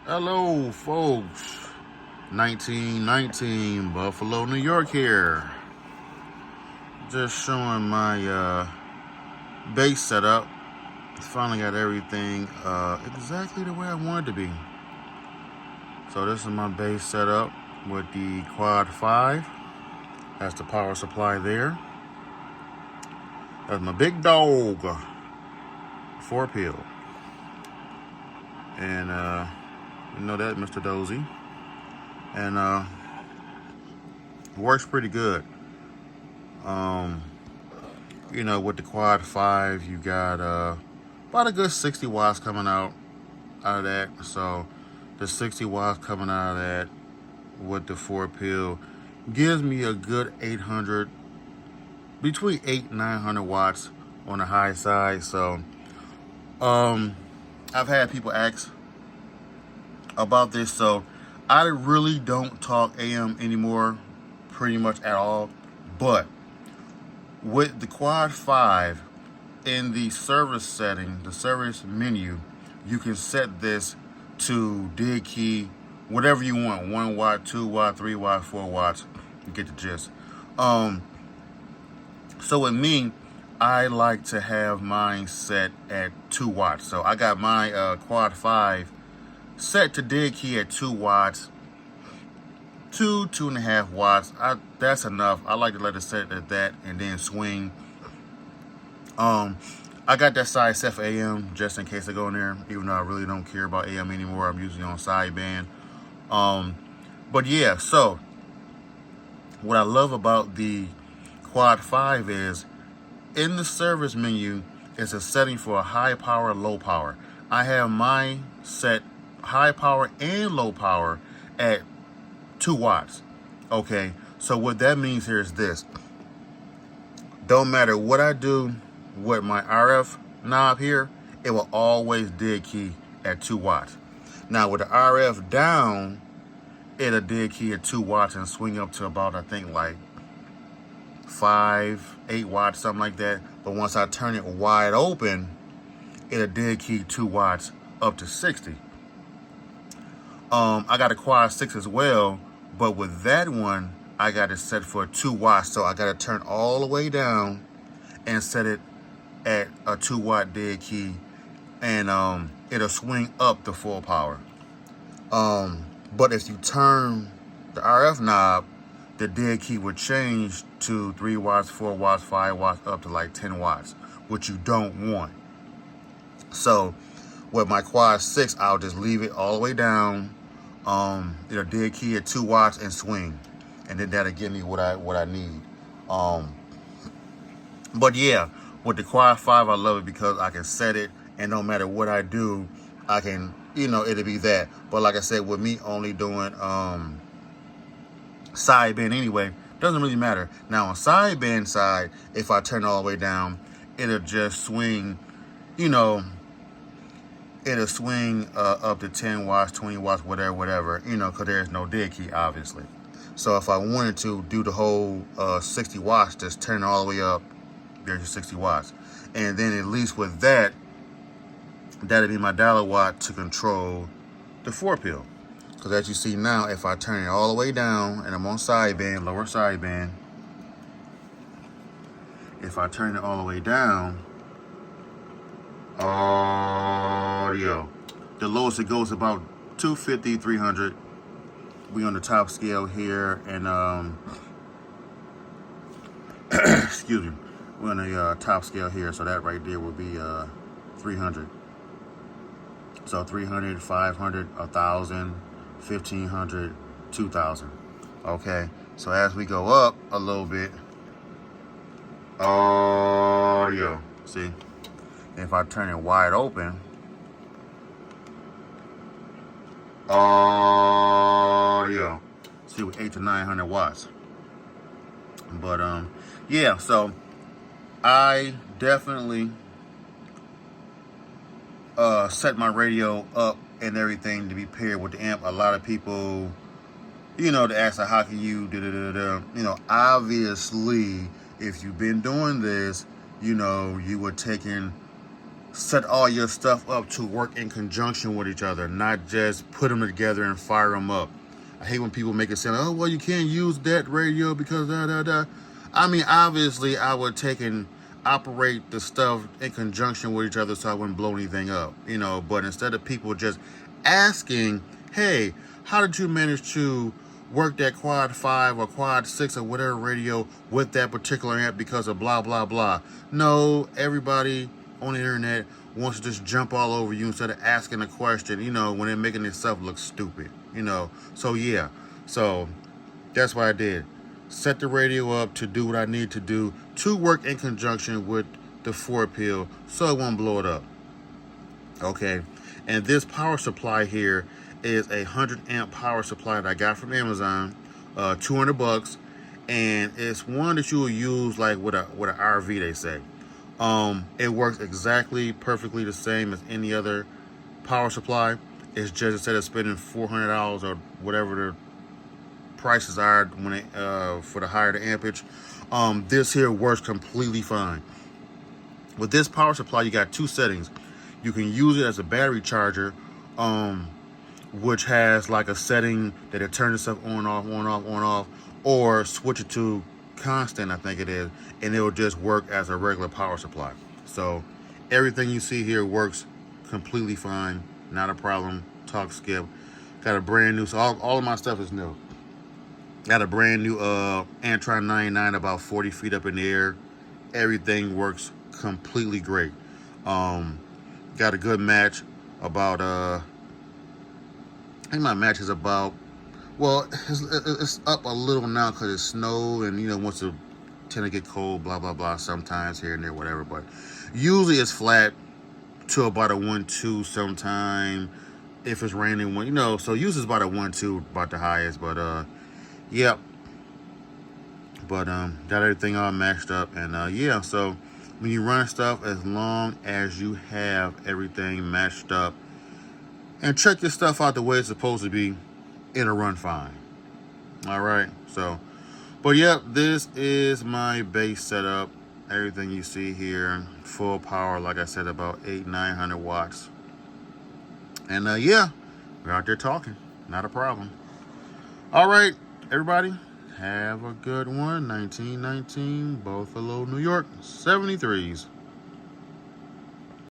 Hello, folks. 1919 Buffalo, New York here. Just showing my base setup. Finally got everything exactly the way I wanted to be. So this is my base setup with the Quad 5. That's the power supply there. That's my big Dawg 4-pill. And you know that, Mr. Dozy. And works pretty good. With the Quad 5, you got about a good 60 watts coming out of that. So the 60 watts coming out of that with the 4-pill gives me a good 800, between 800 and 900 watts on the high side. So I've had people ask about this. So I really don't talk AM anymore, pretty much at all. But with the Quad 5, in the service setting, the service menu, you can set this to dig key, whatever you want. 1 watt, 2 watt, 3 watt, 4 watts. You get the gist. So with me, I like to have mine set at 2 watts. So I got my Quad 5 set to dig key at 2 watts. 2.5 watts. That's enough. I like to let it set at that and then swing. I got that side set for AM just in case I go in there, even though I really don't care about AM anymore. I'm usually on sideband. But yeah, so what I love about the Quad 5 is in the service menu, it's a setting for a high power, low power. I have my set high power and low power at 2 watts. Okay, so what that means here is this. Don't matter what I do with my RF knob here, it will always dig key at 2 watts. Now with the RF down, it'll dig key at 2 watts and swing up to about, I think, like 8 watts, something like that. But once I turn it wide open, it'll dig key 2 watts up to 60. I got a Quad 6 as well, but with that one, I got it set for 2 watts. So I got to turn all the way down and set it at a 2 watt dig key, and it'll swing up to full power. But if you turn the RF knob, the dig key would change to 3 watts, 4 watts, 5 watts, up to like 10 watts, which you don't want. So with my Quad 6, I'll just leave it all the way down. It'll dig key at 2 watts and swing, and then that'll give me what I need. But yeah, with the Quad 5, I love it because I can set it, and no matter what I do, I can, it'll be that. But like I said, with me only doing sideband anyway, doesn't really matter. Now on sideband side, if I turn all the way down, it'll just swing, it'll swing up to 10 watts, 20 watts, whatever, because there's no dig key, obviously. So if I wanted to do the whole 60 watts, just turn all the way up, there's your 60 watts. And then at least with that, that'll be my dollar watt to control the 4-pill. Because as you see now, if I turn it all the way down, and I'm on sideband, lower sideband, if I turn it all the way down, audio, the lowest it goes is about 250, 300. We on the top scale here, and excuse me, we're on the top scale here, so that right there would be 300. So 300, 500, 1,000, 1,500, 2,000. Okay, so as we go up a little bit, audio, see, if I turn it wide open, audio, see, with 800 to 900 watts. But yeah, so I definitely set my radio up and everything to be paired with the amp. A lot of people, they ask, like, how can you obviously, if you've been doing this, you were taking set all your stuff up to work in conjunction with each other, not just put them together and fire them up. I hate when people make it sound, oh, well, you can't use that radio because da da da. I mean, obviously, I would take and operate the stuff in conjunction with each other so I wouldn't blow anything up, you know. But instead of people just asking, hey, how did you manage to work that quad 5 or quad 6 or whatever radio with that particular amp because of blah blah blah? No, everybody on the internet wants to just jump all over you instead of asking a question, you know, when they're making themselves look stupid, you know. So yeah, so that's what I did. Set the radio up to do what I need to do to work in conjunction with the 4-pill so it won't blow it up. Okay, and this power supply here is a 100-amp power supply that I got from Amazon, $200, and it's one that you will use like with an RV, they say. It works exactly perfectly the same as any other power supply. It's just instead of spending $400 or whatever the prices are when it, for the higher the ampage, this here works completely fine. With this power supply, you got two settings. You can use it as a battery charger, which has like a setting that it turns itself on, off, on, off, on, off, or switch it to constant, I think it is, and it will just work as a regular power supply. So everything you see here works completely fine, not a problem. Talk skip. Got a brand new, so all of my stuff is new. Got a brand new Antron 99 about 40 feet up in the air. Everything works completely great. Got a good match about I think my match is about, well, it's up a little now because it snowed and, you know, once it tend to get cold, blah blah blah, sometimes here and there, whatever, but usually it's flat to about a 1-2 sometime if it's raining, one, you know, so usually it's about a 1-2, about the highest, but yep. But got everything all matched up, and yeah, so when you run stuff, as long as you have everything matched up and check your stuff out the way it's supposed to be, it'll run fine. All right, so, but yep, this is my base setup. Everything you see here, full power, like I said, about 800-900 watts. And yeah, we're out there talking, not a problem. All right, everybody, have a good one. 1919 Buffalo, New York, 73s.